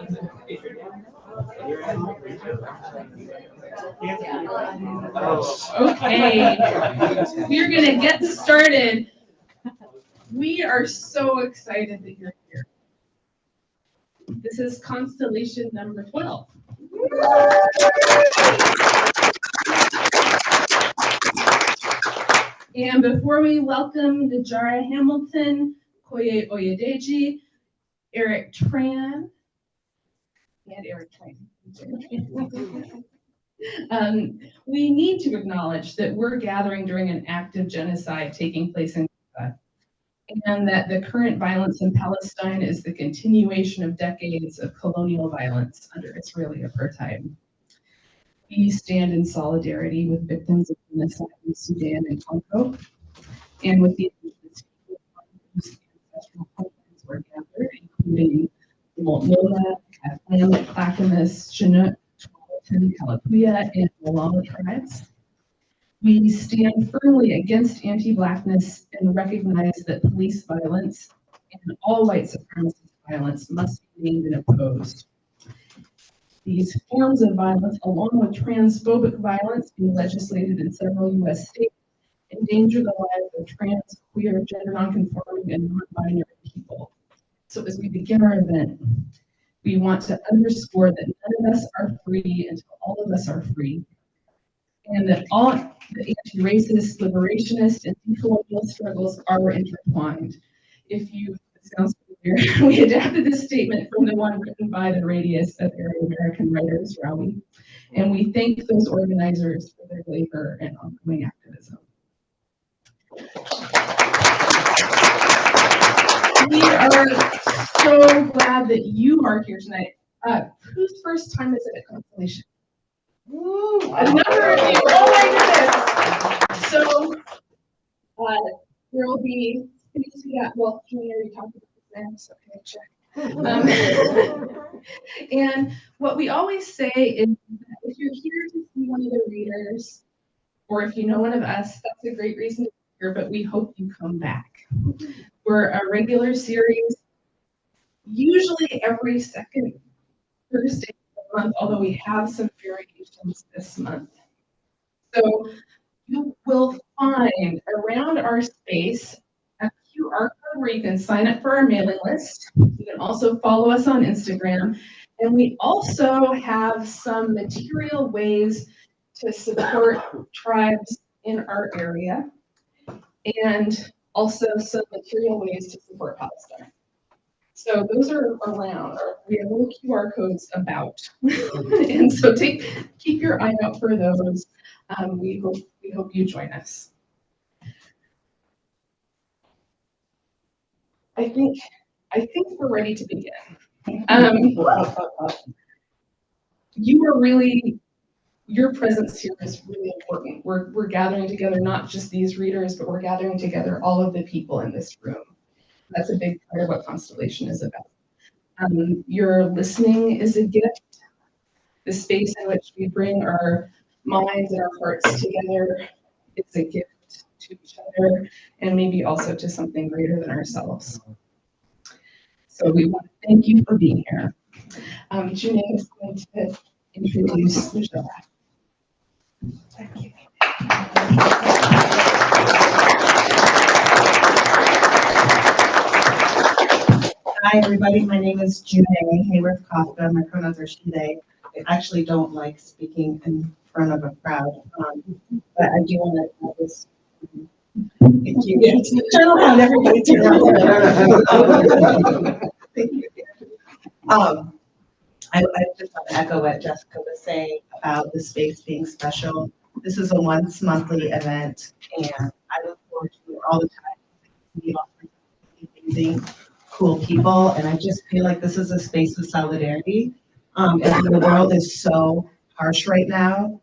Okay, we're gonna get started. We are so excited that you're here. This is Constellation number 12. And before we welcome Njara Hamilton, Koye Oyedeji, Tran, and Eric Tran. We need to acknowledge that we're gathering during an active genocide taking place in Gaza, and that the current violence in Palestine is the continuation of decades of colonial violence under Israeli apartheid. We stand in solidarity with victims of genocide in Sudan and Congo, and with the ancestral homelands were gathered, including the Multnomah, Atlantic, Clackamas, Chinook, Tualatin, Kalapuya, and Malama tribes. We stand firmly against anti-Blackness and recognize that police violence and all white supremacist violence must be named and opposed. These forms of violence, along with transphobic violence being legislated in several U.S. states, endanger the lives of trans, queer, gender nonconforming, and non-binary people. So as we begin our event, we want to underscore that none of us are free until all of us are free, and that all the anti-racist, liberationist, and decolonial struggles are intertwined. It sounds weird, we adapted this statement from the one written by the Radius of Arab American writers, Rowie, and we thank those organizers for their labor and ongoing activism. We are so glad that you are here tonight. Whose first time is it at Constellation? Woo, a number of you. Oh my goodness. So there will be things we got. Well, Julie already talked about this, so okay, check. And what we always say is that if you're here to see one of the readers, or if you know one of us, that's a great reason to be here, but we hope you come back. We're a regular series, usually every second Thursday of the month, although we have some variations this month. So you will find around our space a QR code where you can sign up for our mailing list. You can also follow us on Instagram. And we also have some material ways to support tribes in our area, and also some material ways to support Palestine. So those are around. We have little QR codes about, and so keep your eye out for those. We hope you join us. I think we're ready to begin. Your presence here is really important. We're gathering together not just these readers, but we're gathering together all of the people in this room. That's a big part of what Constellation is about. Your listening is a gift. The space in which we bring our minds and our hearts together is a gift to each other, and maybe also to something greater than ourselves. So we want to thank you for being here. Junae is going to introduce Njara. Thank you. Hi, everybody. My name is Junae Hayworth-Kafka. My pronouns are she, they. I actually don't like speaking in front of a crowd, but I do want to have this. Thank you. Turn around, everybody. Turn around. Thank you. I just want to echo what Jessica was saying about the space being special. This is a once monthly event, and I look forward to it all the time. We offer amazing, cool people, and I just feel like this is a space of solidarity. And the world is so harsh right now.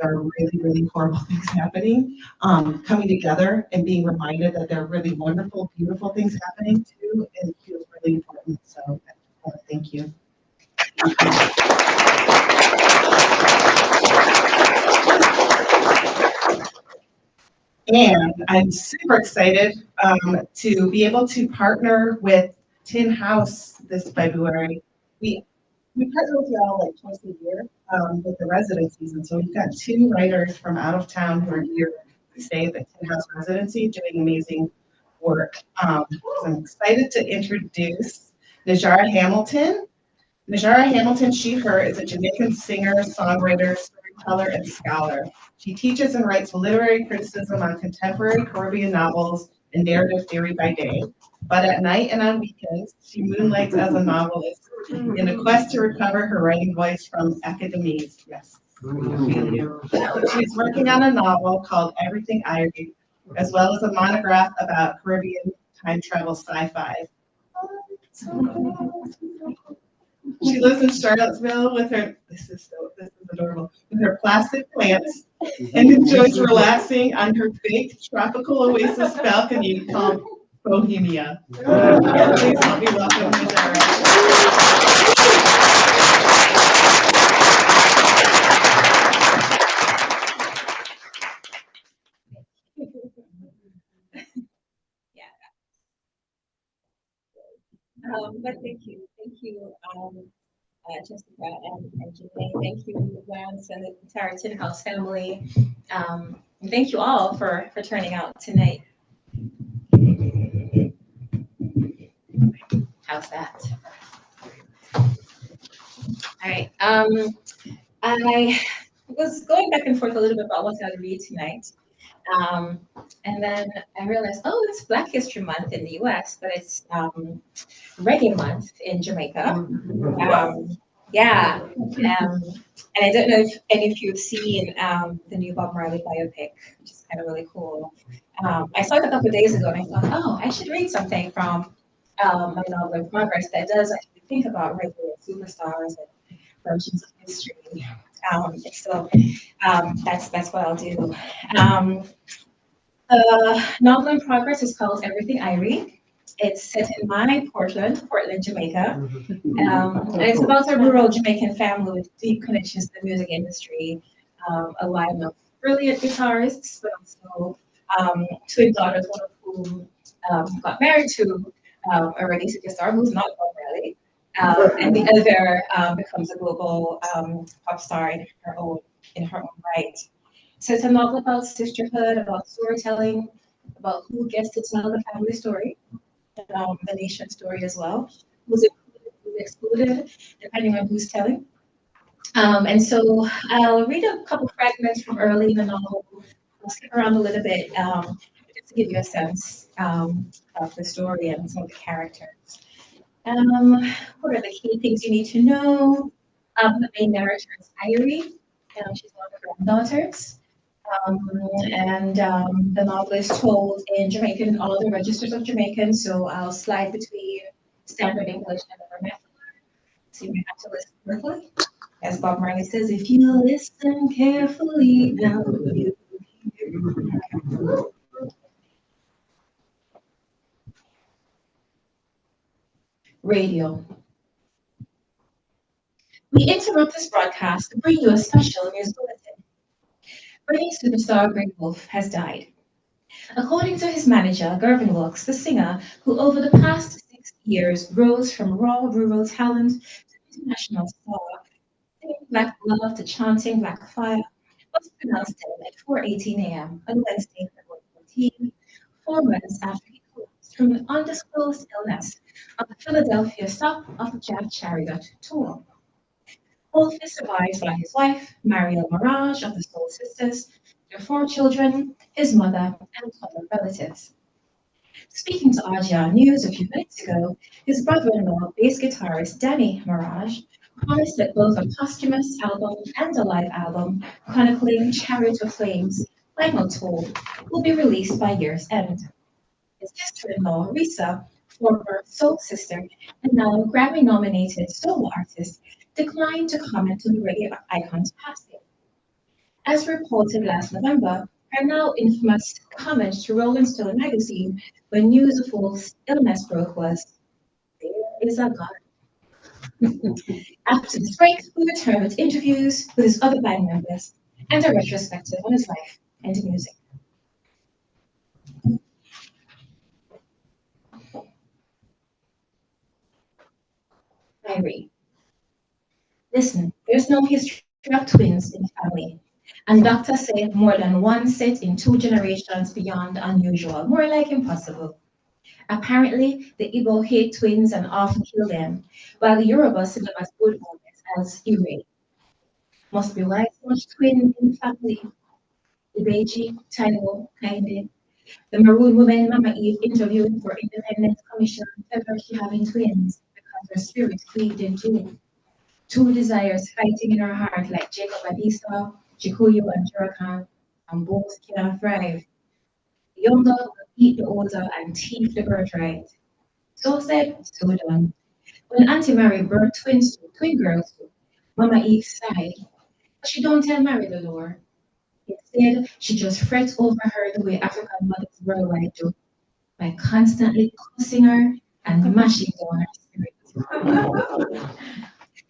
There are really, really horrible things happening. Coming together and being reminded that there are really wonderful, beautiful things happening too, and it feels really important. So I just want to thank you. And I'm super excited to be able to partner with Tin House this February. We we partner with y'all like twice a year with the resident season. So we've got two writers from out of town who are here to stay at the Tin House residency doing amazing work. So I'm excited to introduce Njara Hamilton. Njara Hamilton, she, her, is a Jamaican singer, songwriter, storyteller, and scholar. She teaches and writes literary criticism on contemporary Caribbean novels and narrative theory by day. But at night and on weekends, she moonlights as a novelist in a quest to recover her writing voice from academies. Yes, I feel you. She's working on a novel called Everything I Read, as well as a monograph about Caribbean time travel sci-fi. She lives in Charlottesville with her, this is adorable, with her plastic plants and enjoys relaxing on her fake tropical oasis balcony called Bohemia. Please help me welcome Njara. But thank you, Jessica and Janae. Thank you, Lance, and the entire Tin House family. And thank you all for turning out tonight. How's that? All right. I was going back and forth a little bit about what I'd read tonight. Um, and then I realized, oh, it's Black History Month in the US, but it's Reggae Month in Jamaica. Yeah. And I don't know if any of you have seen the new Bob Marley biopic, which is kind of really cool. I saw it a couple of days ago and I thought, oh, I should read something from my novel in progress that does actually think about regular superstars and versions of history. That's what I'll do. Um, Novel in progress is called Everything I Read. It's set in my Portland, Jamaica. And it's about a rural Jamaican family with deep connections to the music industry, a line of brilliant guitarists, but also twin daughters, one of whom got married to a reggae superstar who's not Bob Marley, and the other becomes a global pop star in her own right. So it's a novel about sisterhood, about storytelling, about who gets to tell the family story, the nation story as well, who's included, who's excluded, depending on who's telling. And so I'll read a couple fragments from early in the novel. I'll skip around a little bit just to give you a sense of the story and some of the characters. What are the key things you need to know? The main narrator is Irie, and she's one of the granddaughters. Um, and the novel is told in Jamaican in all the registers of Jamaican, so I'll slide between standard English and the vernacular. So you may have to listen carefully. As Bob Marley says, if you listen carefully, now you hear. Radio. We interrupt this broadcast to bring you a special news bulletin. Reggae superstar Greg Wolf has died. According to his manager, Gervin Wilkes, the singer, who over the past 6 years rose from raw rural talent to international star, singing Black Love to chanting Black Fire, was pronounced dead at 4:18 a.m. on Wednesday, February 14, 4 months after he collapsed from an undisclosed illness on the Philadelphia stop of the Jack Chariot tour. Wolf is survived by his wife, Mariel Mirage of the Soul Sisters, their 4 children, his mother, and other relatives. Speaking to RGR News a few minutes ago, his brother-in-law, bass guitarist Danny Mirage, promised that both a posthumous album and a live album chronicling Chariot of Flames, Final Toll, will be released by year's end. His sister-in-law, Risa, former Soul Sister and now Grammy-nominated solo artist, declined to comment on the reggae icon's passing. As reported last November, her now infamous comment to Rolling Stone magazine when news of Wolf's illness broke was, "There is a God." After this break, we return with interviews with his other band members and a retrospective on his life and music. Diary. Listen, there's no history of twins in the family. And doctors say more than one set in two generations beyond unusual, more like impossible. Apparently, the Igbo hate twins and often kill them, while the Yoruba see them as good ones, as irate. Must be why so much twin in the family. Oyedeji, Taiwo, Kainde. The Maroon woman, Mama Eve, interviewed for Independence Commission, tell her she having twins because her spirit cleaved in two. Two desires fighting in her heart like Jacob and Esau, Jikuyu and Njara, and both cannot thrive. The younger will eat the older and thief the birthright. So said, so done. When Auntie Mary birthed twins, twin girls, Mama Eve sighed, but she don't tell Mary the lore. Instead, she just frets over her the way African mothers worldwide do, by constantly cussing her and mashing down her spirit.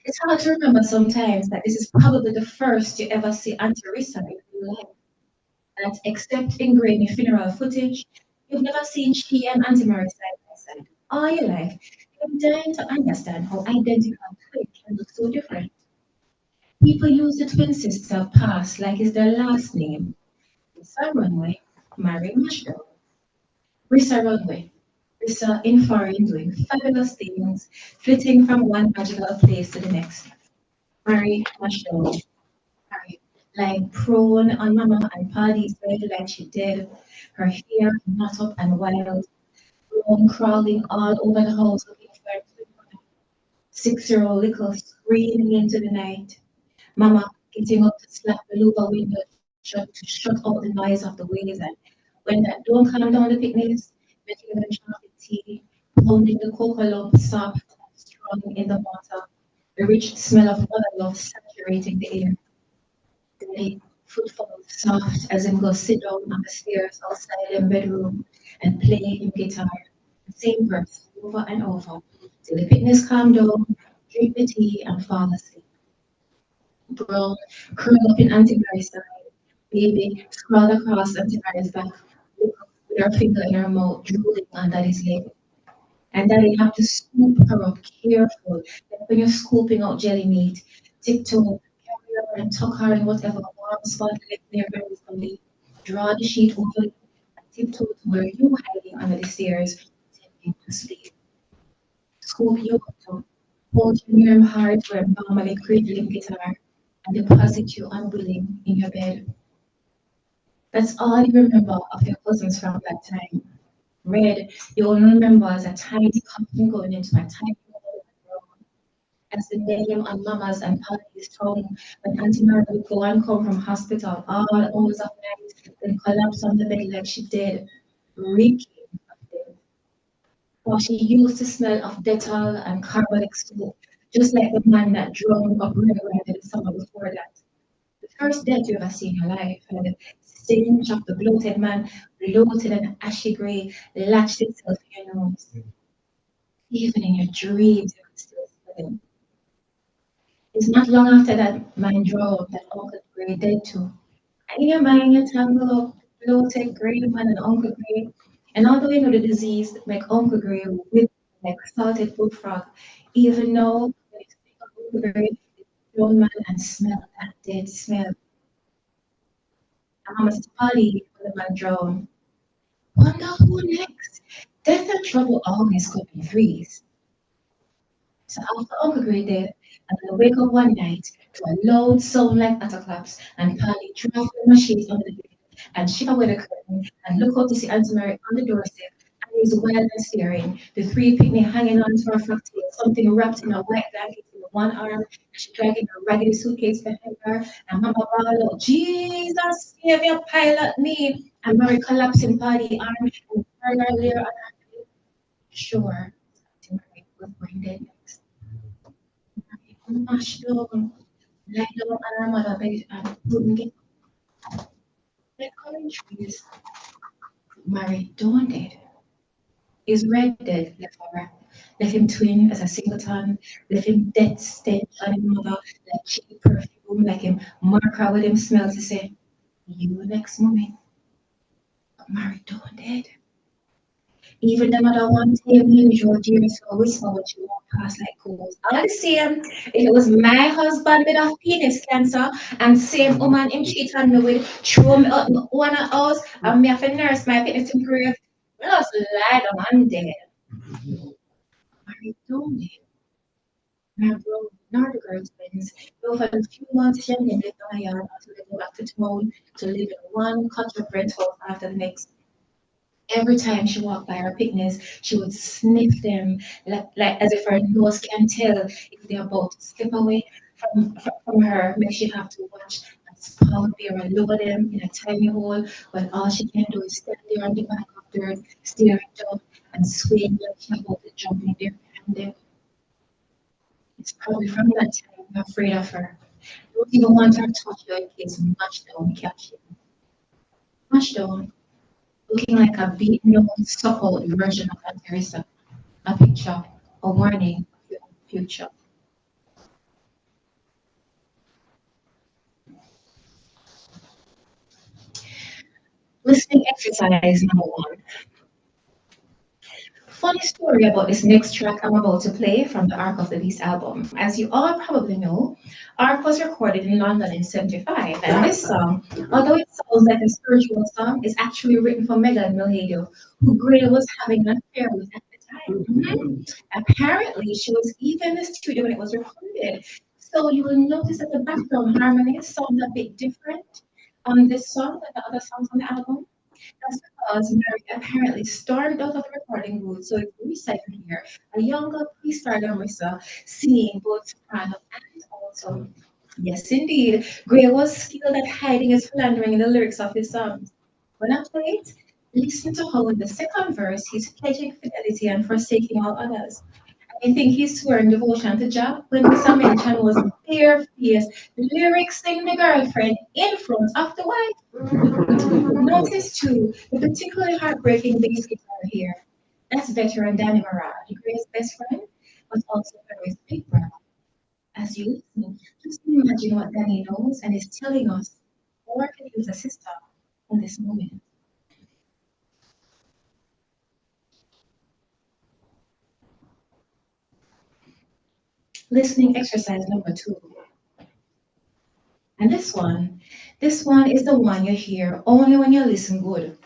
It's hard to remember sometimes that this is probably the first you ever see Auntie Risa in real life. That except in grainy funeral footage, you've never seen she and Auntie Mary side by side. All your life, you're dying to understand how identical twins can look so different. People use the twin sister past like it's their last name. Risa Runway, Mary Mashdown. Risa Runway. Risa in foreign doing fabulous things, flitting from one magical place to the next. Mary Mashdown. Mary, lying prone on Mama and Paddy's bed like she did, her hair knot up and wild, Ron crawling all over the house looking for her twin brother. 6-year-old little screaming into the night. Mama getting up to slap the louver window shut to shut out the noise of the waves, and when that don't calm down the picnics, making them chocolate tea, pounding the cocoa lump soft and strong in the mortar, the rich smell of mother love saturating the air. Daddy, footfalls soft as him go sit down on the stairs outside him bedroom and play him guitar. The same verse over and over till the picnics calm down, drink the tea and fall asleep. Bro, curl up in Auntie Mary's side. Baby, scroll across Auntie Mary's back. Look up with her finger in her mouth, drooling on Daddy's leg. And Daddy have to scoop her up careful, like when you're scooping out jelly meat. Tiptoe, carry her and tuck her in whatever warm spot left near her belly. Draw the sheet over you and tiptoe to where you hiding under the stairs, pretending to sleep. Scoop you up to hold you near him hard where normally cradling guitar and deposit you unwilling in your bed. That's all you remember of your cousins from that time. Red, you only remember as a tiny cotton going into a tiny hole in the ground. As the name on Mama's and Patty's tongue when Auntie Mary would go and come from hospital all hours of night, then collapse on the bed like she did, reeking of death. For she used to smell of Dettol and carbolic soap, just like the man that drowned up Red the summer before that. The first death you ever seen in your life, and the stench of the bloated man, bloated and ashy grey, latched itself in your nose. Even in your dreams, you could still smell him. It's not long after that man drove that Uncle Gray dead too. And in your mind, you tangle up bloated Gray man and Uncle Gray. And although you know the disease make Uncle Gray whip like salted bullfrog, even now, when you think of Uncle Gray, grown man and smell that dead smell. And Mama's party when the man drowned. Wonder who next? Death and trouble always come in threes. So after Uncle Gray dead, and I wake up one night to a loud sound like claps, and Polly drove the machine under the bed and shiver with the curtain and look out to see Auntie Mary on the doorstep and he's wild and staring. The three picnic hanging on to her frock tail, something wrapped in a white blanket in one arm, and she dragging a raggedy suitcase behind her, and Mama bawl out, Jesus, Savior, pilot me, and Mary collapsing Polly arm and turn her later on her bed. Sure, Auntie Mary was brain dead next. Mashed down, lie down on her mother bed and couldn't get like calling trees. Married, don't dead. Is red dead left her. Left him twin as a singleton, left him dead stench on his mother, like cheap perfume, like him mark her with him smell to say, you next moment, but married, don't dead. Even the mother one tame usual dear so whisper when she walk past like ghouls. All the same, if it was my husband with a penis cancer and same woman him cheat on me with throw me up in one house and me have to nurse my penis in grave, we just lie down and dead. I don't know. My bro, nor the girls' twins. Over a few months, she and lived on my yard until they go back to town to live in one cut of rent house after the next. Every time she walked by her picnics, she would sniff them like as if her nose can tell if they're about to slip away from her. Make she have to watch a spout bear and lower them in a tiny hole when all she can do is stand there on the bank of dirt, staring down and swaying like she about to jump in there and then it's probably from that time you're afraid of her. Don't even want her to touch you in case mashed down catch you. Mashed down, looking like a beaten down, suckled version of Anterissa. A picture, a warning of your own future. Listening exercise number one. Funny story about this next track I'm about to play from the Ark of the Beast album. As you all probably know, Ark was recorded in London in 75, and this song, although it sounds like a spiritual song, is actually written for Megan Milhadio, who Gray was having an affair with at the time. Apparently, she was even in the studio when it was recorded. So you will notice that the background harmonies sound a bit different on this song than the other songs on the album. That's because Mary apparently stormed out of the recording booth, so it's recycled here. A younger pre-star Marissa singing both soprano and alto. Yes, indeed. Gray was skilled at hiding his philandering in the lyrics of his songs. When I play it, listen to how in the second verse he's pledging fidelity and forsaking all others. I think he's swearing devotion to Jah when the mention was bare face, lyrics saying the girlfriend in front of the wife. Notice too the particularly heartbreaking bass guitar here. That's veteran Danny Murad, Gray's best friend, but also Gray's big brother. As you listen, just imagine what Danny knows and is telling us, or can use a sister in this moment. Listening exercise number two. And this one is the one you hear only when you listen good.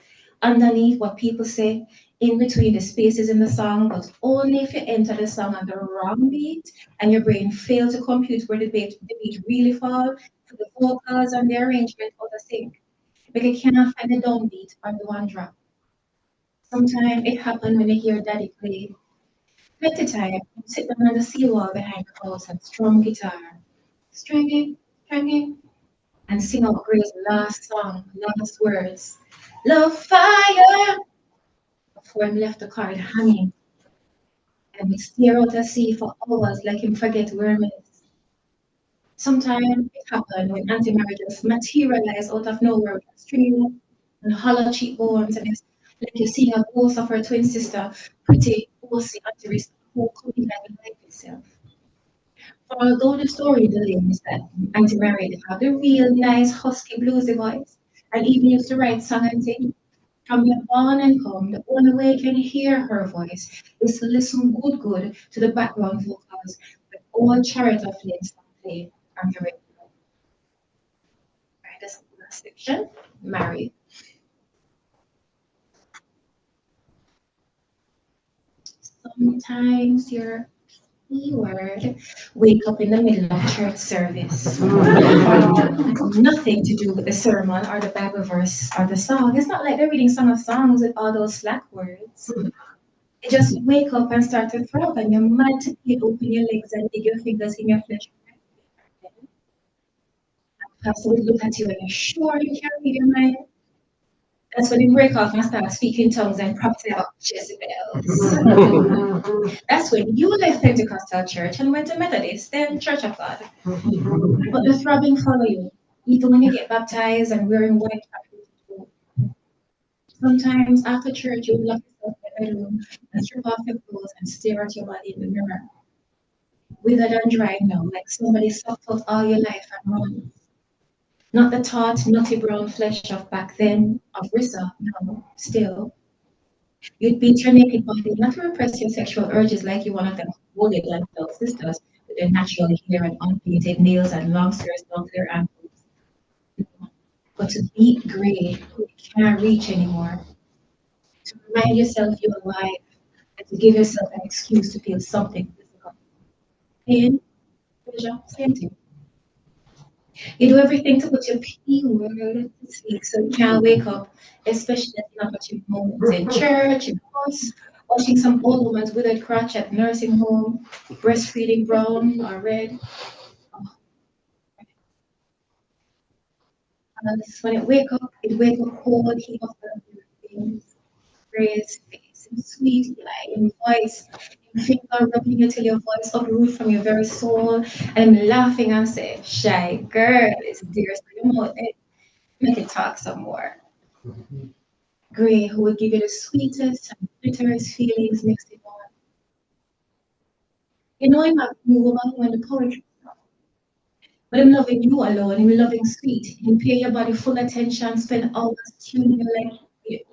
Underneath what people say, in between the spaces in the song, but only if you enter the song on the wrong beat and your brain fails to compute where the beat really falls, for the vocals and the arrangement or the sync. Because you cannot find the downbeat or the one drop. Sometimes it happens when you hear daddy play. Plenty time, you sit down on the seawall behind the house and strum guitar. Stringing, stringing, and sing out Gray's last song, last words. Love fire! Before him left the card hanging, and we stare out at sea for hours like him forget where him is. Sometimes it happen when anti-marriages materialize out of nowhere with a string and hollow cheekbones, and it's like you're seeing a ghost of her twin sister, pretty, bossy anti who could be like life itself. For although the story believes that Auntie Mary had a real nice husky bluesy voice and even used to write song and sing, from your born and come, the only way you can hear her voice is to listen good to the background vocals with all chariot of flames play on the radio. Right, this last section, Mary. Sometimes your keyword wake up in the middle of church service. Nothing to do with the sermon or the Bible verse or the song. It's not like they're reading Song of Songs with all those slack words. You just wake up and start to throb and you're mad to get open your legs and dig your fingers in your flesh. Pastor would look at you and you're sure you can't read your mind. That's when you break off and start speaking tongues and prophesy about Jezebels. That's when you left Pentecostal church and went to Methodist, then Church of God. But the throbbing follow you, even when you get baptized and wearing white top. Sometimes after church, you lock yourself in the bedroom and strip off your clothes and stare at your body in the mirror. Withered and dry now, like somebody sucked out all your life and run. Not the taut, nutty brown flesh of back then, of Rissa, no, still. You'd beat your naked body not to repress your sexual urges like you one of them holy black belt sisters with their natural hair and unpainted nails and long skirts down to their ankles, but to beat Gray, who you can't reach anymore, to remind yourself you're alive, and to give yourself an excuse to feel something physical. Pain, pleasure, same thing. You do everything to put your P word to sleep so you can't wake up, especially at inopportune moments in church, in bus, watching some old woman's withered crotch at nursing home, breastfeeding brown or red. Oh, when it wake up cold, he often things, praise, face, and sweet, lying voice, and finger rubbing you till your voice uproot from your very soul, and I'm laughing and say, shy girl, it's dear, so you know it. Make it talk some more. Gray, who would give you the sweetest and bitterest feelings mixed in one. You know him a new woman when the poetry. But him loving you alone, him loving sweet, him pay your body full attention, spend hours tuning you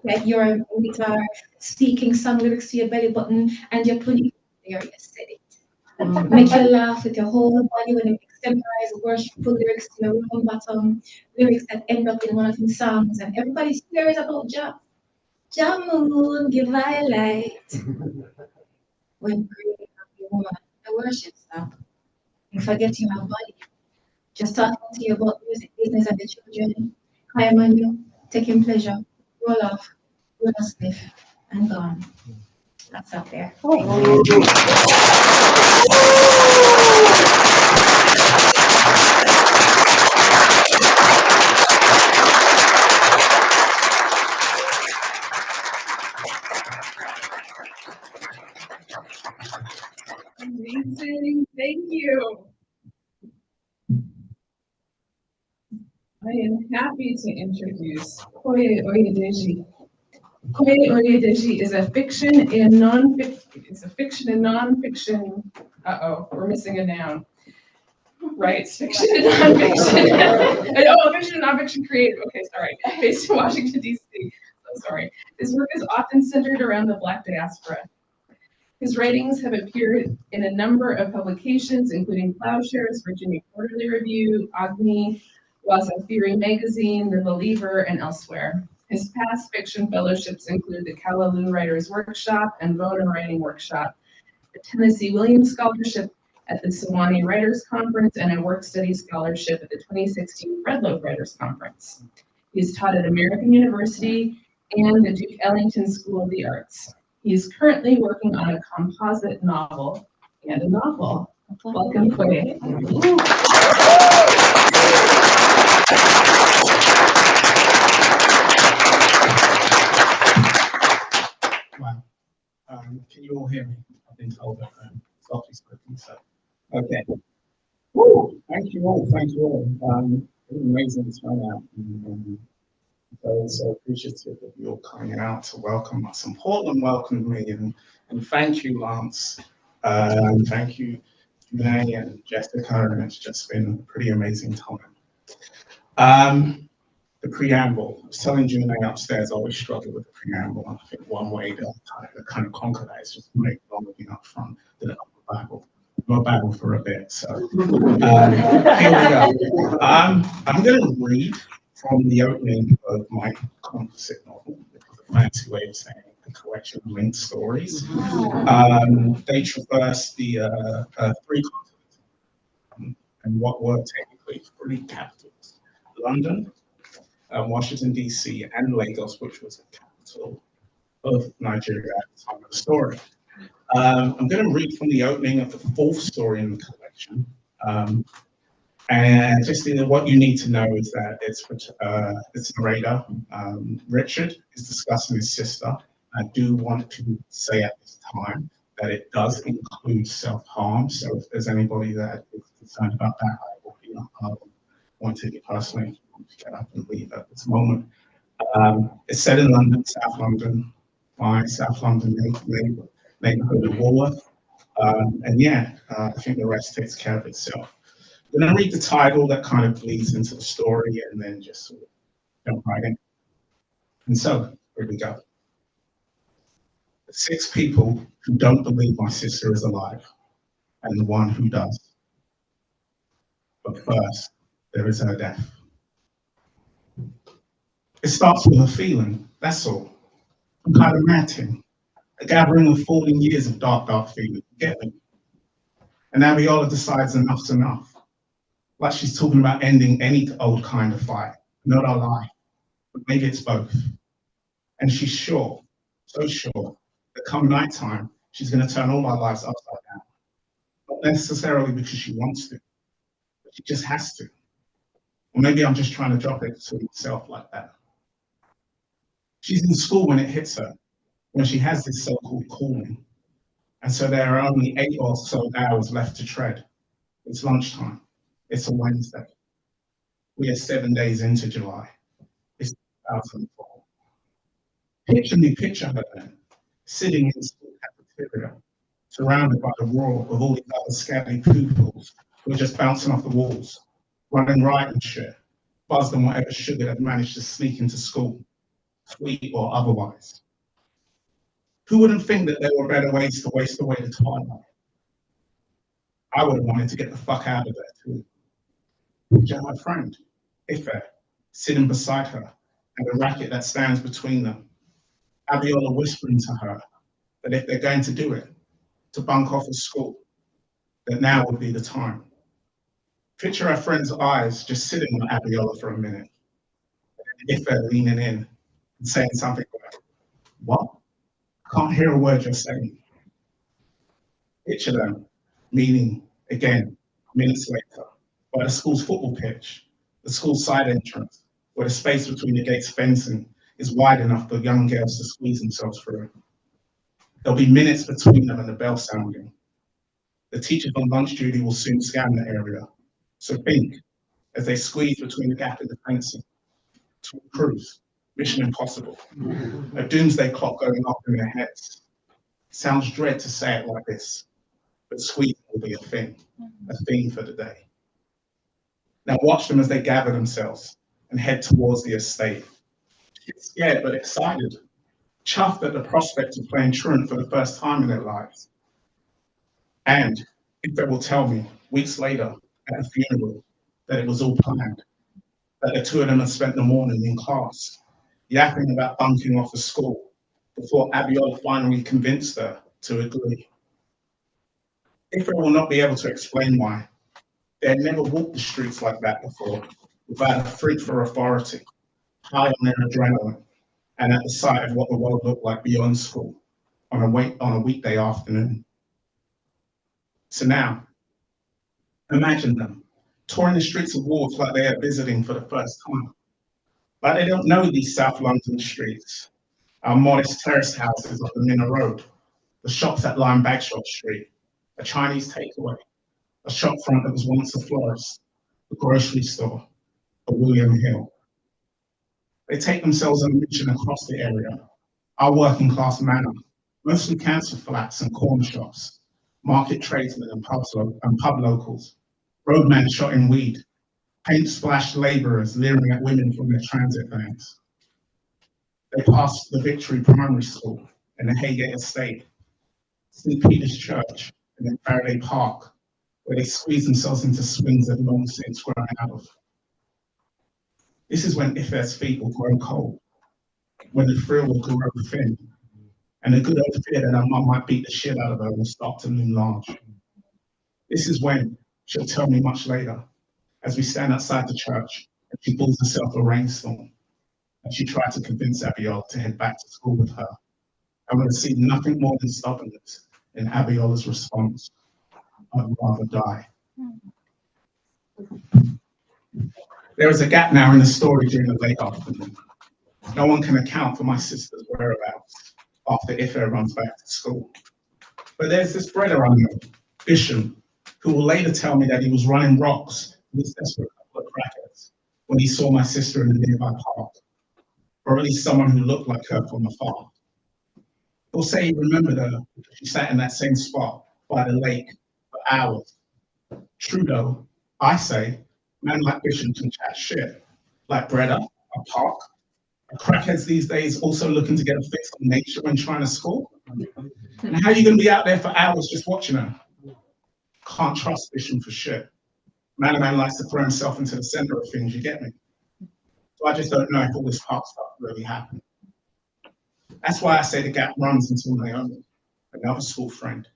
like you're a guitar, speaking song lyrics to your belly button, and you're putting it there, you said it. Make you laugh with your whole body when you extemporize worshipful lyrics to your room bottom, lyrics that end up in one of his songs, and everybody swears about Jah. Jah moon, give I light. When great happy woman, the worship stop. You forget you have body. Just talking to you about music, business, and the children. Climb on you, taking pleasure, roll off, roll a spliff, and gone. That's up there. Amazing. Thank you. I am happy to introduce Koye Oyedeji. Koye Oyedeji is a fiction and non-fiction. It's a fiction and non-fiction. Uh-oh, we're missing a noun. Right, it's fiction and nonfiction. Fiction and nonfiction creative. Okay, sorry. Based in Washington, D.C. So sorry. His work is often centered around the Black diaspora. His writings have appeared in a number of publications, including Plowshares, Virginia Quarterly Review, Agni, Waza Theory Magazine, The Believer, and elsewhere. His past fiction fellowships include the Callaloo Writers Workshop and Voda Writing Workshop, the Tennessee Williams Scholarship at the Sewanee Writers Conference, and a Work Study Scholarship at the 2016 Red Loaf Writers Conference. He's taught at American University and the Duke Ellington School of the Arts. He is currently working on a composite novel and a novel. Welcome, Koye. Wow. Can you all hear me? I've been told that softly spoken, so. Okay. Woo! Thank you all. Thank you all. Amazing turnout. So appreciative of you all coming out to welcome us. And Portland welcomed me, and thank you, Lance. Thank you, Renee and Jessica, and it's just been a pretty amazing time. The preamble. I was telling Renee upstairs, I always struggle with the preamble. And I think one way to kind of conquer that is just make it long up front, then up the Bible. We'll babble for a bit. So here we go. I'm going to read from the opening of my composite novel, which is a fancy way of saying a collection of linked stories. They traverse the three continents and what were technically three capitals: London, Washington, D.C., and Lagos, which was the capital of Nigeria at the time of the story. I'm going to read from the opening of the fourth story in the collection. And just what you need to know is that its narrator, Richard, is discussing his sister. I do want to say at this time that it does include self-harm. So if there's anybody that is concerned about that, I won't take it personally. To get up and leave at this moment. It's set in London, South London, fine, South London neighborhood of Walworth. I think the rest takes care of itself. I'm going to read the title that kind of bleeds into the story and then just sort of jump right in. And so, here we go. 6 people who don't believe my sister is alive, and the one who does. But first, there is her death. It starts with a feeling, that's all. Some kind of mad thing. A gathering of 14 years of dark, dark feeling. Get me? And Abiola decides enough's enough. Like she's talking about ending any old kind of fight. Not our life, but maybe it's both. And she's sure, so sure, that come nighttime, she's going to turn all our lives upside down. Not necessarily because she wants to, but she just has to. Or maybe I'm just trying to drop it to myself like that. She's in school when it hits her, when she has this so-called calling. And so there are only 8 or so hours left to tread. It's lunchtime. It's a Wednesday. We are 7 days into July. It's 2004. Picture her then, sitting in the school cafeteria, surrounded by the roar of all these other scabby pupils who are just bouncing off the walls, running riot and shit, buzzed on whatever sugar had managed to sneak into school, sweet or otherwise. Who wouldn't think that there were better ways to waste away the twilight? I would have wanted to get the fuck out of there too. Picture her friend, Ife, sitting beside her, and the racket that stands between them. Abiola whispering to her that if they're going to do it, to bunk off of school, that now would be the time. Picture her friend's eyes just sitting on Abiola for a minute, and Ife leaning in and saying something like, "What? I can't hear a word you're saying." Picture them meeting again, minutes later, by the school's football pitch, the school's side entrance, where the space between the gates fencing is wide enough for young girls to squeeze themselves through. There'll be minutes between them and the bell sounding. The teachers on lunch duty will soon scan the area. So think, as they squeeze between the gap in the fencing, Tom Cruise, Mission Impossible, a doomsday clock going off in their heads. Sounds dread to say it like this, but squeezing will be a thing for the day. Now watch them as they gather themselves and head towards the estate. She's scared but excited, chuffed at the prospect of playing truant for the first time in their lives. And if they will tell me weeks later at a funeral that it was all planned, that the two of them had spent the morning in class, yapping about bunking off of school before Abiola finally convinced her to agree. Ife will not be able to explain why. They had never walked the streets like that before, without a freak for authority, high on their adrenaline, and at the sight of what the world looked like beyond school on a weekday afternoon. So now, imagine them, touring the streets of Wards like they are visiting for the first time. Like they don't know these South London streets, our modest terrace houses up the Minna Road, the shops that line Bagshot Street, a Chinese takeaway, a shop front that was once a florist, a grocery store, a William Hill. They take themselves on a mission across the area, our working class manor, mostly council flats and corner shops, market tradesmen and pub locals, roadmen shot in weed, paint splashed labourers leering at women from their transit vans. They pass the Victory Primary School and the Haygate Estate, St. Peter's Church, and then Faraday Park, where they squeeze themselves into swings they've long since grown out of. This is when Ife's feet will grow cold, when the thrill will grow thin, and a good old fear that her mum might beat the shit out of her will start to loom large. This is when, she'll tell me much later, as we stand outside the church and she pulls herself a rainstorm, and she tried to convince Abiola to head back to school with her. I would have seen nothing more than stubbornness in Abiola's response. I'd rather die. There is a gap now in the story during the late afternoon. No one can account for my sister's whereabouts after Ife runs back to school. But there's this brother I know, Bishop, who will later tell me that he was running rocks with his desperate couple of crackers when he saw my sister in the nearby park, or at least someone who looked like her from afar. He'll say he remembered her because she sat in that same spot by the lake for hours. True though, I say, men like Bishop can chat shit, like Breda, a park. Are crackheads these days also looking to get a fix on nature when trying to score? And how are you going to be out there for hours just watching her? Can't trust vision for shit. Man likes to throw himself into the center of things, you get me? So I just don't know if all this pop stuff really happened. That's why I say the gap runs until Naomi, another school friend,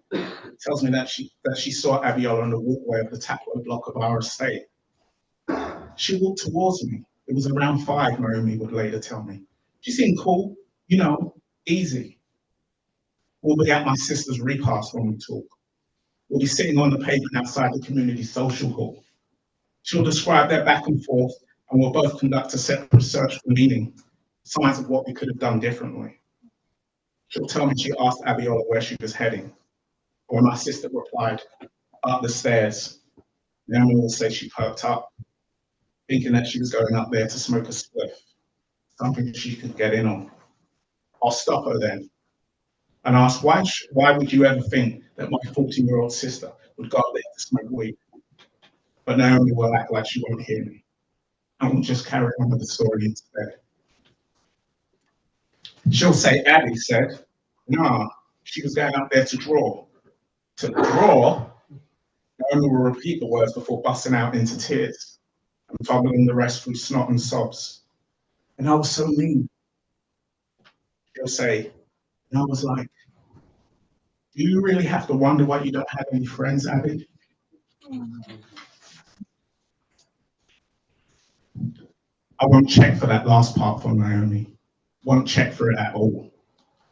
tells me that she saw Abiola on the walkway of the Taplow block of our estate. She walked towards me. It was around 5, Naomi would later tell me. She seemed cool, you know, easy. We'll be at my sister's repast when we talk. We'll be sitting on the pavement outside the community social hall. She'll describe their back and forth, and we'll both conduct a separate search for meaning, signs of what we could have done differently. She'll tell me she asked Abiola where she was heading, or my sister replied, up the stairs. Naomi will say she perked up, thinking that she was going up there to smoke a spliff, something she could get in on. I'll stop her then and ask, why would you ever think that my 14-year-old sister would go up there to smoke weed? But Naomi will act like she won't hear me. I will just carry on with the story instead. She'll say, Abby said, nah, she was going up there to draw. To draw? Naomi will repeat the words before busting out into tears and fumbling the rest through snot and sobs. And I was so mean. She'll say, and I was like, do you really have to wonder why you don't have any friends, Abby? I won't check for that last part from Naomi. Won't check for it at all.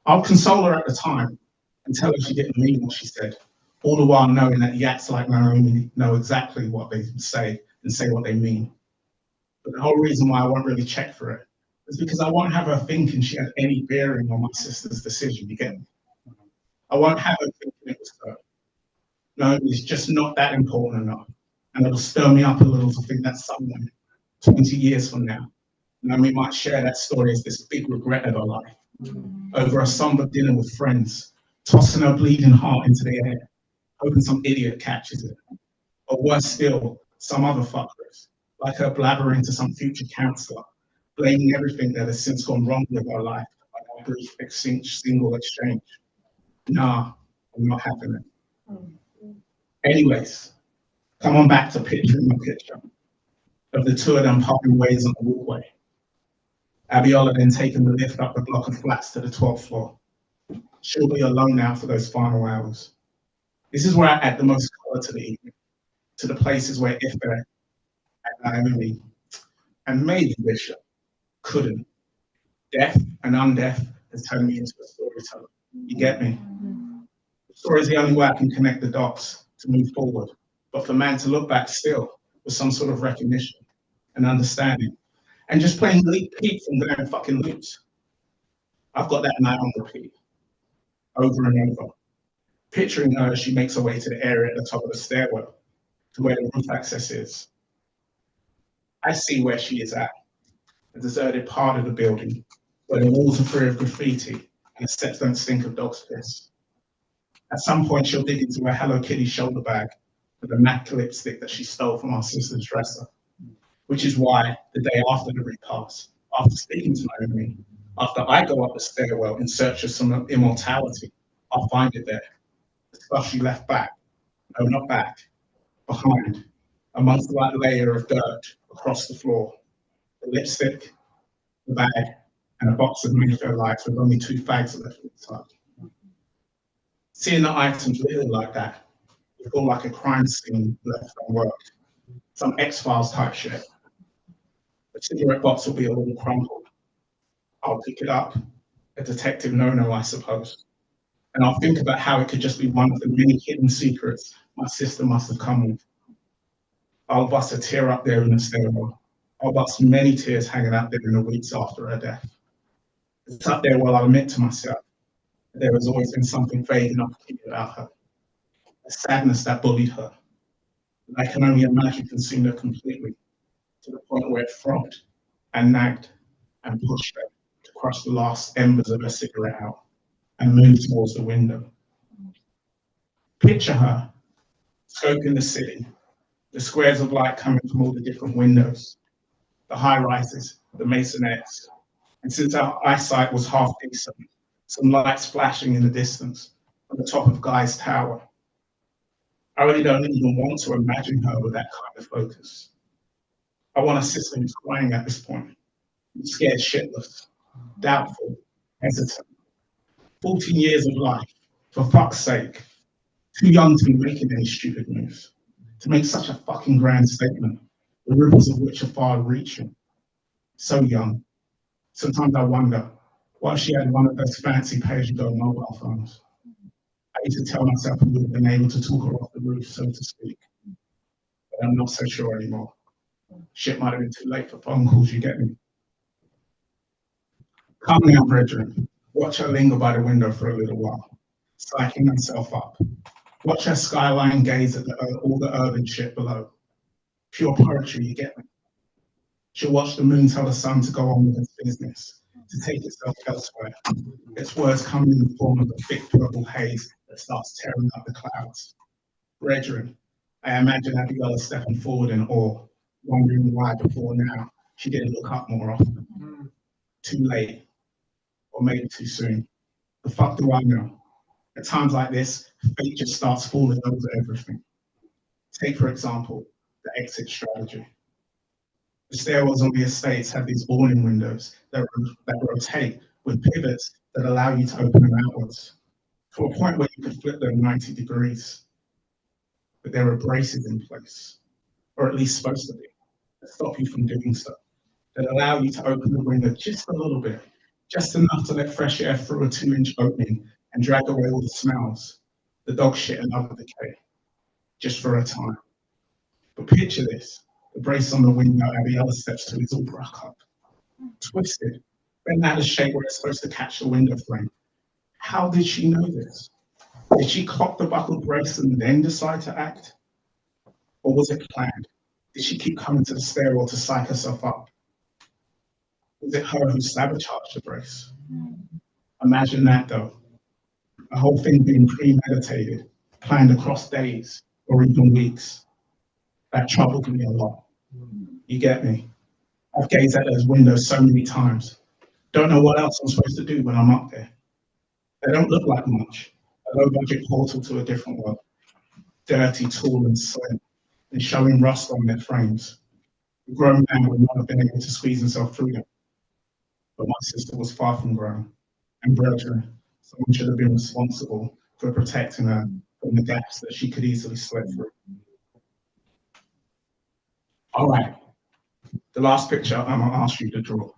I'll console her at the time and tell her she didn't mean what she said, all the while knowing that yaks like Naomi know exactly what they say and say what they mean. But the whole reason why I won't really check for it is because I won't have her thinking she had any bearing on my sister's decision, you get me? I won't have her thinking it was her. No, it's just not that important enough. And it'll stir me up a little to think that someone, 20 years from now, Naomi might share that story as this big regret of her life, over a somber dinner with friends, tossing her bleeding heart into the air, hoping some idiot catches it. Or worse still, some other fuckers, like her blabbering to some future counselor, blaming everything that has since gone wrong with her life by that brief single exchange. Nah, I'm not having it. Anyways, come on back to picturing the picture of the two of them parting ways on the walkway. Abiola then taking the lift up the block of flats to the 12th floor. She'll be alone now for those final hours. This is where I add the most color to the evening, to the places where Ife and Naomi and maybe Bishop couldn't. Deaf and undeaf has turned me into a storyteller. You get me? The story is the only way I can connect the dots to move forward. But for man to look back still with some sort of recognition and understanding, and just playing Pete from going fucking loops. I've got that night on repeat, over and over. Picturing her as she makes her way to the area at the top of the stairwell, to where the roof access is. I see where she is at, a deserted part of the building, where the walls are free of graffiti and the steps don't stink of dog's piss. At some point, she'll dig into her Hello Kitty shoulder bag with a MAC lipstick that she stole from our sister's dresser, which is why the day after the repass, after speaking to Naomi, after I go up the stairwell in search of some immortality, I'll find it there. The stuff she left back, no, not back, behind, amongst that layer of dirt across the floor. The lipstick, the bag, and a box of Mayfair lights with only 2 fags left inside. Seeing the items littered like that, you feel like a crime scene left unworked. Some X-Files type shit. The cigarette box will be a little crumpled. I'll pick it up, a detective no-no, I suppose. And I'll think about how it could just be one of the many hidden secrets my sister must have come with. I'll bust a tear up there in the stairwell. I'll bust many tears hanging out there in the weeks after her death. It's up there where I'll admit to myself that there has always been something vague enough to keep about her. A sadness that bullied her. And I can only imagine consumed her completely, to the point where it throbbed and nagged and pushed her to crush the last embers of her cigarette out and move towards the window. Picture her scoping the city, the squares of light coming from all the different windows, the high rises, the masonettes. And since our eyesight was half decent, some lights flashing in the distance on the top of Guy's tower. I really don't even want to imagine her with that kind of focus. I want a sister who's crying at this point, scared shitless, doubtful, hesitant. 14 years of life, for fuck's sake. Too young to be making any stupid moves. To make such a fucking grand statement, the ripples of which are far reaching. So young. Sometimes I wonder, what if she had one of those fancy pay-as-you-go mobile phones? I used to tell myself we would have been able to talk her off the roof, so to speak. But I'm not so sure anymore. Shit might have been too late for phone calls, you get me? Come now, brethren. Watch her linger by the window for a little while, psyching herself up. Watch her skyline gaze at all the urban shit below. Pure poetry, you get me? She'll watch the moon tell the sun to go on with its business, to take itself elsewhere. Its words coming in the form of a thick purple haze that starts tearing up the clouds. Brethren, I imagine Abigail stepping forward in awe, wondering why before now she didn't look up more often. Too late, or maybe too soon. The fuck do I know? At times like this, fate just starts falling over everything. Take, for example, the exit strategy. The stairwells on the estates have these awning windows that rotate with pivots that allow you to open them outwards to a point where you could flip them 90 degrees. But there are braces in place, or at least supposed to be, that stop you from doing so, that allow you to open the window just a little bit, just enough to let fresh air through a 2-inch opening and drag away all the smells, the dog shit and other decay, just for a time. But picture this, the brace on the window Abiella steps to is all broke up, twisted, bent out of shape where it's supposed to catch the window frame. How did she know this? Did she clock the buckled brace and then decide to act? Or was it planned? Did she keep coming to the stairwell to psych herself up? Was it her who sabotaged the brace? Imagine that though. The whole thing being premeditated, planned across days or even weeks. That troubled me a lot. You get me? I've gazed at those windows so many times. Don't know what else I'm supposed to do when I'm up there. They don't look like much. A low budget portal to a different world. Dirty, tall and slim, and showing rust on their frames. A grown man would not have been able to squeeze himself through them. But my sister was far from grown. And brethren, someone should have been responsible for protecting her from the gaps that she could easily slip through. All right, the last picture I'm gonna ask you to draw.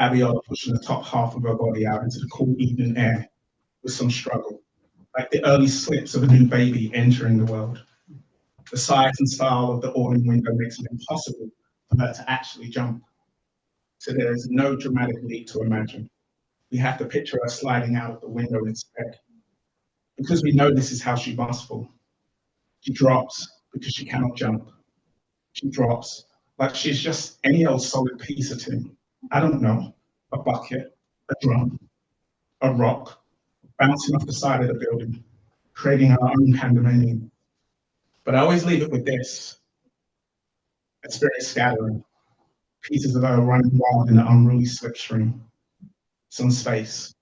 Abiola pushing the top half of her body out into the cool evening air with some struggle, like the early slips of a new baby entering the world. The size and style of the awning window makes it impossible for her to actually jump. So there is no dramatic leap to imagine. We have to picture her sliding out of the window instead. Because we know this is how she must fall. She drops because she cannot jump. She drops like she's just any old solid piece of tin. I don't know, a bucket, a drum, a rock, bouncing off the side of the building, creating our own pandemonium. But I always leave it with this, a spirit scattering, pieces of her running wild in the unruly slipstream, some space,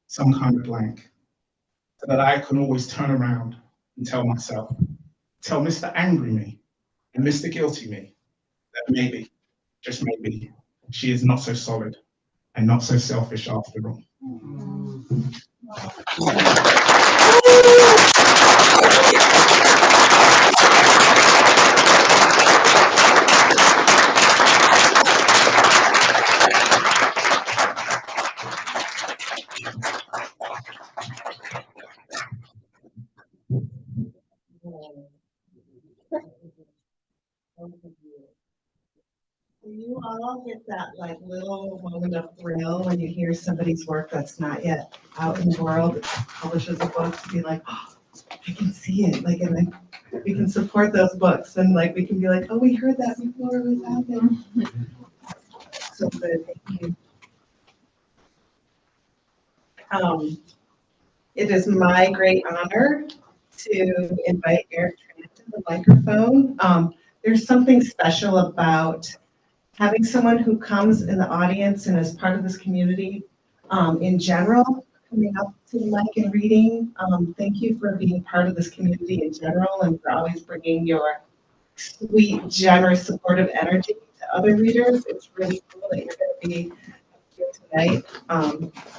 some kind of blank, so that I can always turn around and tell myself, tell Mr. Angry Me and Mr. Guilty Me that maybe, just maybe, she is not so solid and not so selfish after all. You all get that like little moment of thrill when you hear somebody's work that's not yet out in the world, publishes a book, to be like, oh, I can see it, like, and then we can support those books, and like we can be like, oh, we heard that before it was out there. So good, thank you. It is my great honor to invite Eric Tran to the microphone. There's something special about having someone who comes in the audience and is part of this community In general, coming up to the mic and reading, thank you for being part of this community in general and for always bringing your sweet, generous, supportive energy to other readers. It's really cool that you're going to be here tonight.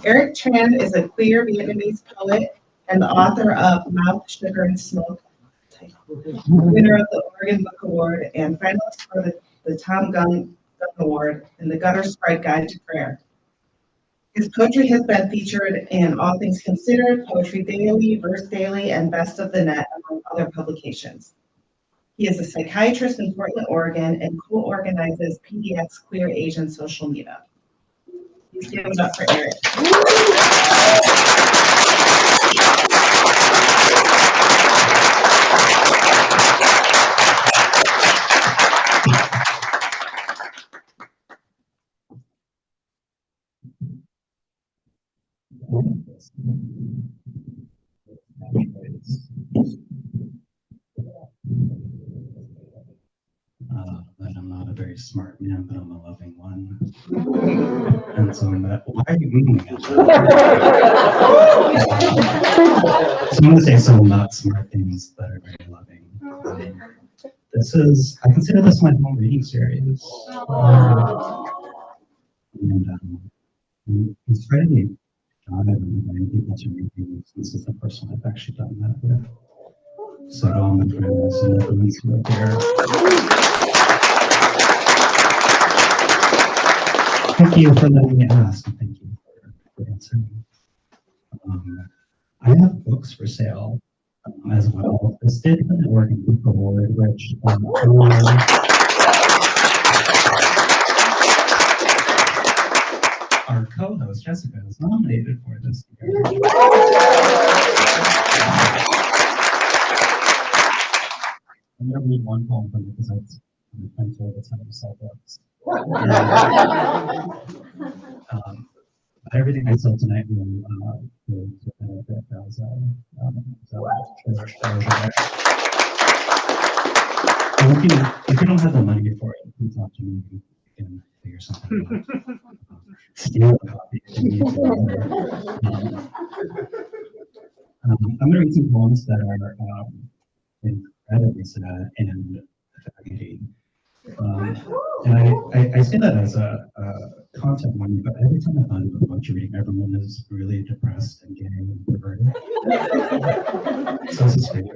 Eric Tran is a queer Vietnamese poet and the author of Mouth, Sugar, and Smoke, winner of the Oregon Book Award and finalist for the Tom Gunn Award and the Gutter Sprite Guide to Prayer. His poetry has been featured in All Things Considered, Poetry Daily, Verse Daily, and Best of the Net, among other publications. He is a psychiatrist in Portland, Oregon, and co-organizes PDX Queer Asian Social Meetup. Please give it up for Eric. That I'm not a very smart man, but I'm a loving one. And so why are you moving it? So I'm going to say some not smart things that are very loving. I consider this my home reading series. And I'm spreading God, I've been inviting people to read these. This is the first one I've actually done that with. So to all my friends and everyone who are here. Thank you for letting me ask, and thank you for answering. I have books for sale as well. This did win the Oregon Book Award, which our co-host Jessica is nominated for this year. I'm going to read one poem from it because I'm told it's how to sell books. Everything I sell tonight will benefit those. If you don't have the money for it, please talk to me. You can figure something out. Steal a copy if you need to. I'm going to read some poems that are incredibly sad and fascinating. And I say that as a content warning, but every time I find a poetry reading, everyone is really depressed and gay and perverted. So this is fake.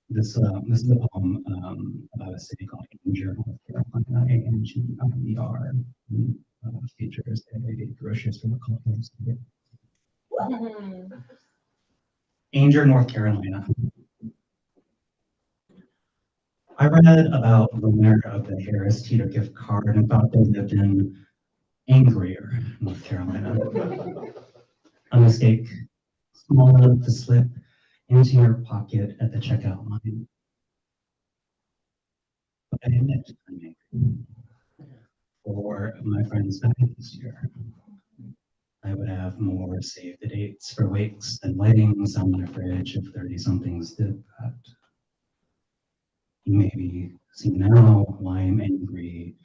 This is a poem about a city called Njara, North Carolina, N-G-R. Features a grocery store called Constellation. Njara, North Carolina. I read about the winner of the Harris Teeter gift card and thought they lived in angrier North Carolina. A mistake small enough to slip into your pocket at the checkout line. But I admit I'm angry. For my friend's wedding this year, I would have more save the dates for wakes than weddings on my fridge if 30-somethings did that. You maybe see now why I'm angry.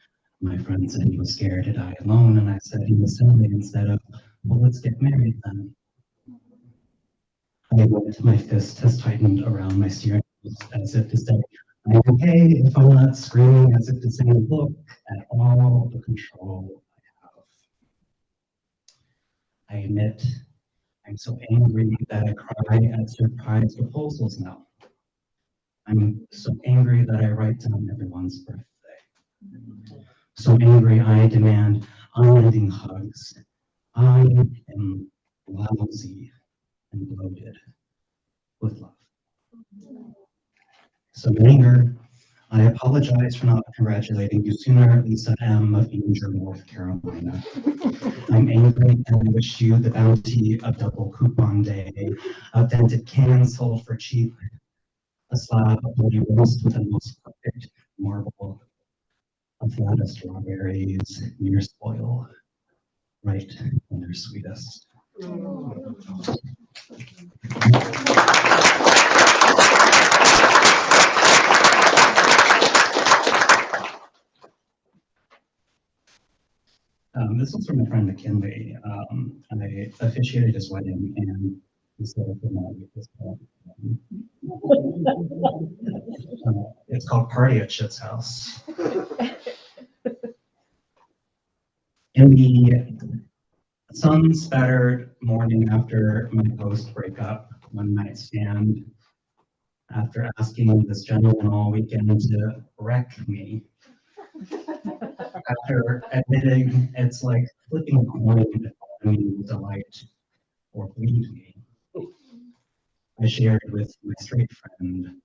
My friend said he was scared to die alone, and I said he was silly instead of, well, let's get married then. My fist has tightened around my steering wheel as if to say, I'm okay if I'm not screaming, as if to say, look at all the control I have. I admit I'm so angry that I cry at surprise proposals now. I'm so angry that I write down everyone's birthday. So angry I demand unending hugs. I am lousy and bloated with love. So in anger, I apologize for not congratulating you sooner, Lisa M. of Njara, North Carolina. I'm angry and I wish you the bounty of double coupon day, authentic cans sold for cheap, a slab of bloody roast with the most perfect marble, a flat of strawberries near spoil, right when they're sweetest. this was from my friend McKinley. I officiated his wedding and he said I could not read this poem. It's called Party at Shit's House. In the sun-spattered morning after my post-breakup one night stand, after asking this gentleman all weekend to wreck me, after admitting it's like flipping a coin to find me with delight or bleed me, I shared with my straight friend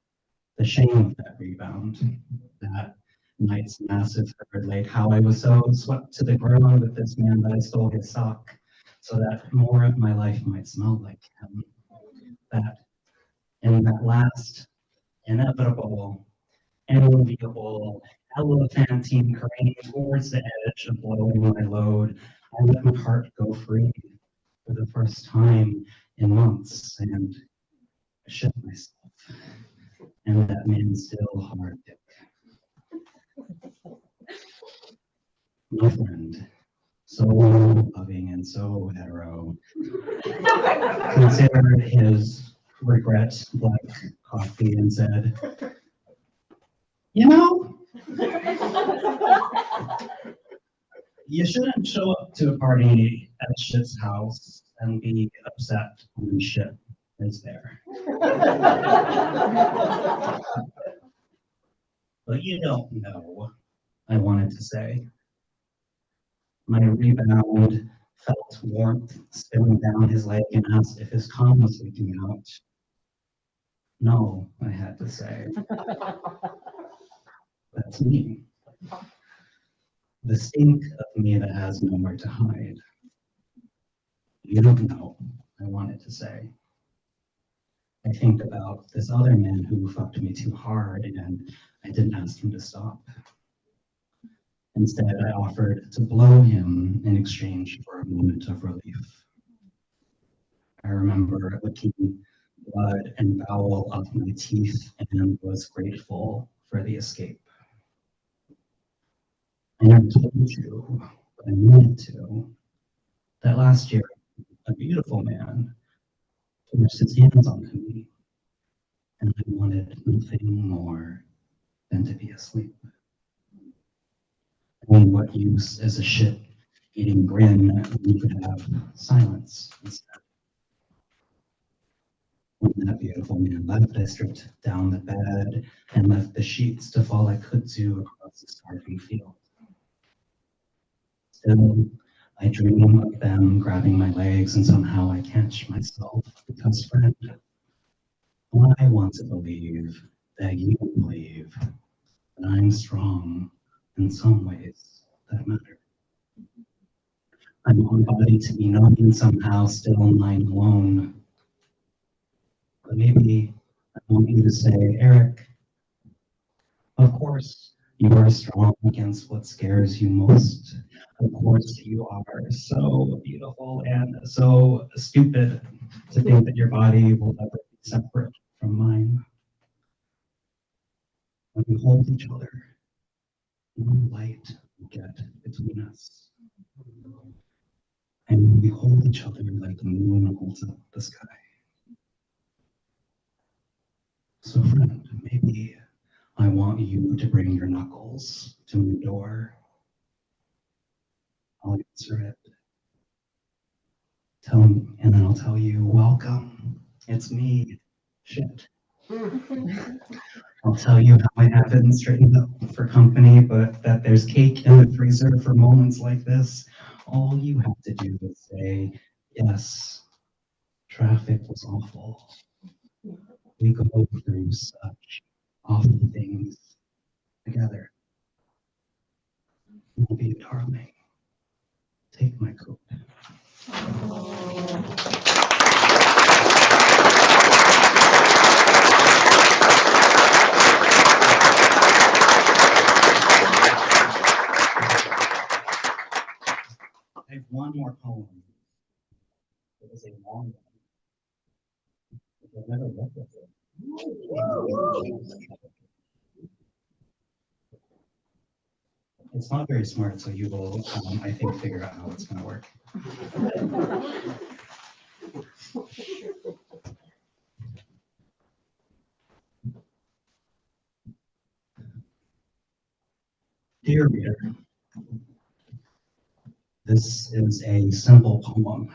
the shame of that rebound, that night's massive third lake, how I was so swept to the ground with this man that I stole his sock so that more of my life might smell like him. That in that last inevitable, enviable, elephantine crane towards the edge of blowing my load, I let my heart go free for the first time in months and shit myself. And that man's still hard dick. My friend, so loving and so hetero, considered his regret black coffee and said, you know, you shouldn't show up to a party at shit's house and be upset when shit is there. But you don't know, I wanted to say. My rebound felt warmth spilling down his leg and asked if his cum was leaking out. No, I had to say. That's me. The stink of me that has nowhere to hide. You don't know, I wanted to say. I think about this other man who fucked me too hard and I didn't ask him to stop. Instead, I offered to blow him in exchange for a moment of relief. I remember licking blood and bowel off my teeth and was grateful for the escape. I never told you, but I needed to, that last year, a beautiful man forced his hands onto me, and I wanted nothing more than to be asleep. I mean, what use is a shit-eating grin when you could have silence instead? When that beautiful man left, I stripped down the bed and left the sheets to fall like kudzu across the starving field. Still, I dream of them grabbing my legs and somehow I catch myself because, friend, I want to believe that you believe that I'm strong in some ways that matter. I want body to be known and somehow still mine alone. But maybe I want you to say, Eric, of course you are strong against what scares you most. Of course you are so beautiful and so stupid to think that your body will ever be separate from mine. When we hold each other, no light will get between us. And we hold each other like the moon holds up the sky. So friend, maybe I want you to bring your knuckles to my door. I'll answer it. And then I'll tell you, welcome, it's me, shit. I'll tell you how I haven't straightened up for company, but that there's cake in the freezer for moments like this. All you have to do is say, yes, traffic was awful. We go through such awful things together. Love you, darling. Take my coat. I have one more poem. It is a long one. I've never read before. It's not very smart, so you will, I think, figure out how it's going to work. Dear reader, this is a simple poem.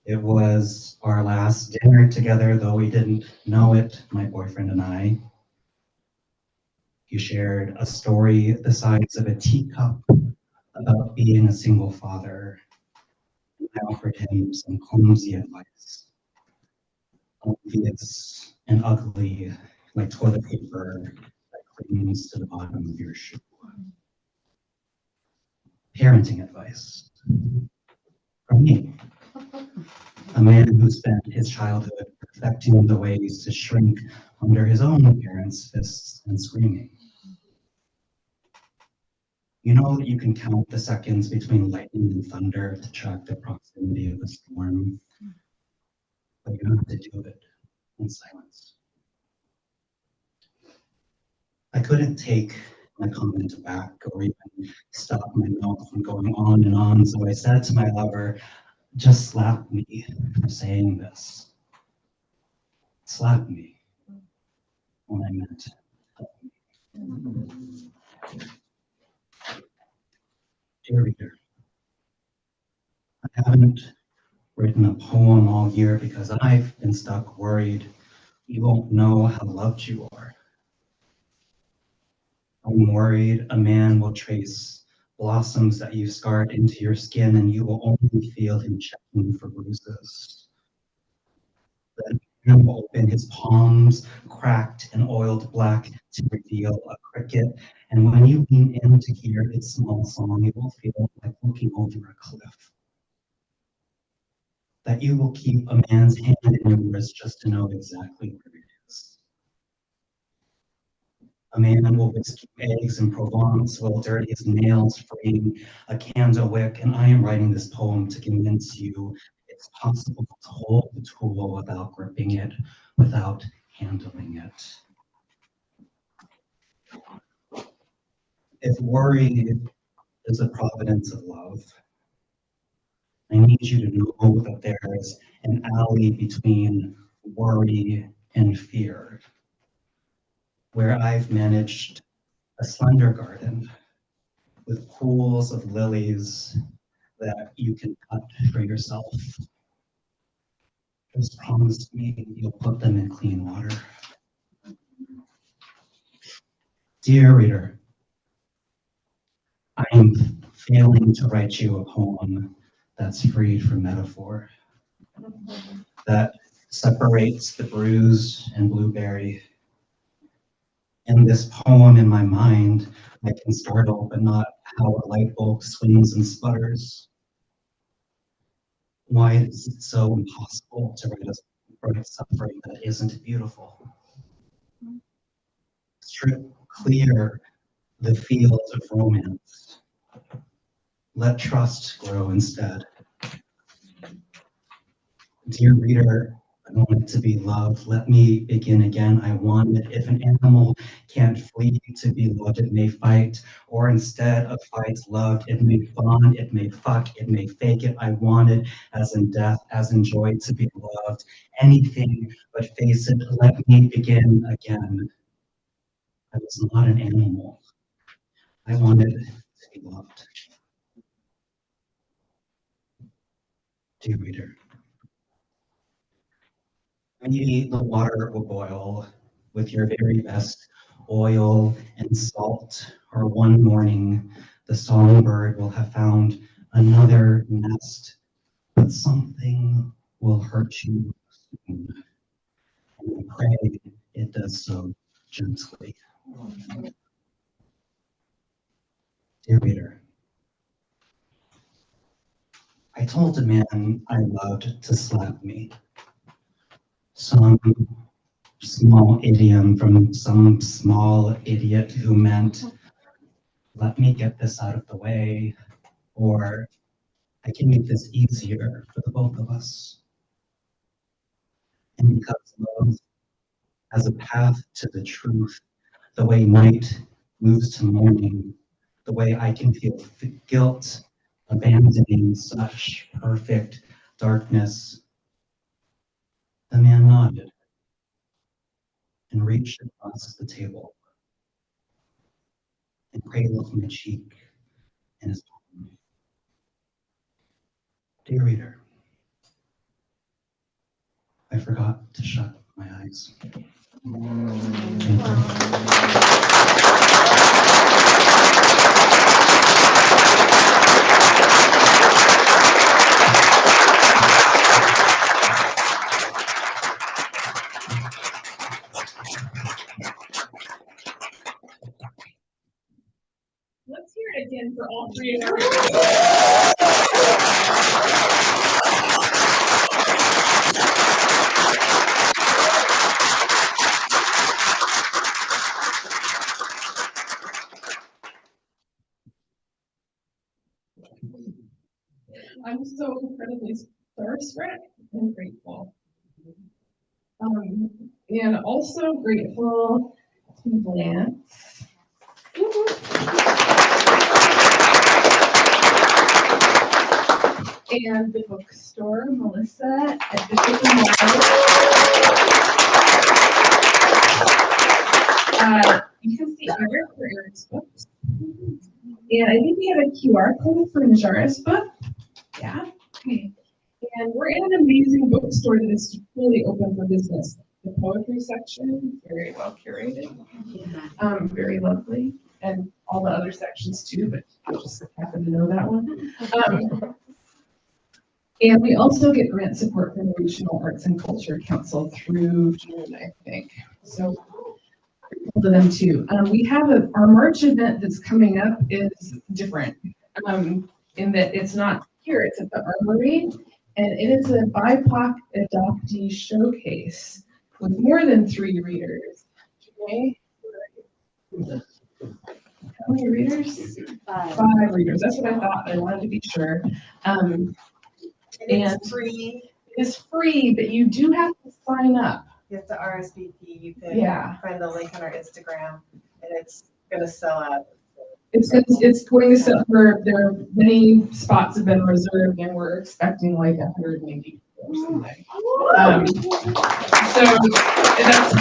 It was our last dinner together, though we didn't know it, my boyfriend and I. He shared a story the size of a teacup about being a single father. I offered him some clumsy advice, obvious and ugly, like toilet paper that clings to the bottom of your shoe. Parenting advice from me, a man who spent his childhood perfecting the ways to shrink under his own parents' fists and screaming. You know that you can count the seconds between lightning and thunder to track the proximity of a storm, but you have to do it in silence. I couldn't take my comment back or even stop my mouth from going on and on, so I said to my lover, just slap me for saying this. Slap me when I meant it. Dear reader, I haven't written a poem all year because I've been stuck worried you won't know how loved you are. I'm worried a man will trace blossoms that you scarred into your skin and you will only feel him checking for bruises. Then he will open his palms, cracked and oiled black, to reveal a cricket. And when you lean in to hear its small song, it will feel like looking over a cliff. That you will keep a man's hand in yours just to know exactly where it is. A man will whisk eggs in Provence, will dirty his nails, frame a candle wick, and I am writing this poem to convince you it's possible to hold the tool without gripping it, without handling it. If worry is a providence of love, I need you to know that there is an alley between worry and fear, where I've managed a slender garden with pools of lilies that you can cut for yourself. Just promise me you'll put them in clean water. Dear reader, I am failing to write you a poem that's freed from metaphor, that separates the bruise and blueberry. In this poem in my mind, I can startle, but not how a light bulb swings and sputters. Why is it so impossible to write suffering that isn't beautiful? Strip clear the fields of romance. Let trust grow instead. Dear reader, I want it to be love. Let me begin again. I want it. If an animal can't flee to be loved, it may fight, or instead of fight, loved, it may bond, it may fuck, it may fake it. I want it as in death, as in joy to be loved. Anything but face it. Let me begin again. I was not an animal. I wanted to be loved. Dear reader, maybe the water will boil with your very best oil and salt, or one morning the songbird will have found another nest, but something will hurt you soon. And I pray it does so gently. Dear reader, I told a man I loved to slap me. Some small idiom from some small idiot who meant, let me get this out of the way, or I can make this easier for the both of us. And because love has a path to the truth, the way night moves to mourning, the way I can feel guilt abandoning such perfect darkness. The man nodded and reached across the table and cradled my cheek in his palm. Dear reader, I forgot to shut my eyes. Thank you. Let's hear it again for all three of our. I'm so incredibly starstruck and grateful. And also grateful to Lance. And the bookstore, Melissa at Bishop and you can see Eric for Eric's books. And I think we have a QR code for Njara's book. Yeah. Okay. And we're in an amazing bookstore that is fully open for business. The poetry section, very well curated, very lovely, and all the other sections too, but I just happen to know that one. And we also get grant support from the Regional Arts and Culture Council through June, I think. So to them too. We have our March event that's coming up is different in that it's not here, it's at the Armory, and it is a BIPOC adoptee showcase with more than 3 readers. Okay. How many readers? 5 readers. That's what I thought. I wanted to be sure. And it's free. It's free, but you do have to sign up. You have to RSVP. You can find the link on our Instagram, and it's going to sell out. It's going to sell for, there are many spots have been reserved, and we're expecting like 180 or something. So that's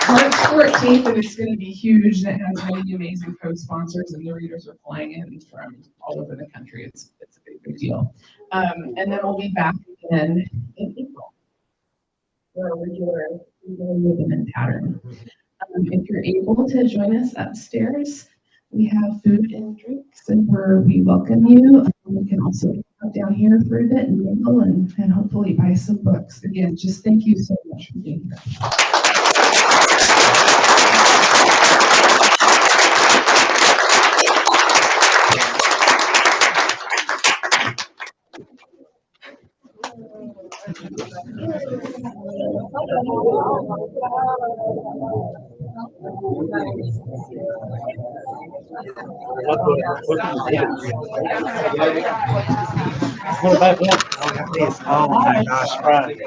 March 14th, and it's going to be huge, and it has many amazing co-sponsors, and the readers are flying in from all over the country. It's a big deal. And then we'll be back again in April for a regular rhythm and pattern. If you're able to join us upstairs, we have food and drinks, and we welcome you. We can also come down here for a bit and mingle and hopefully buy some books. Again, just thank you so much for being here. What about that? Oh my gosh, right.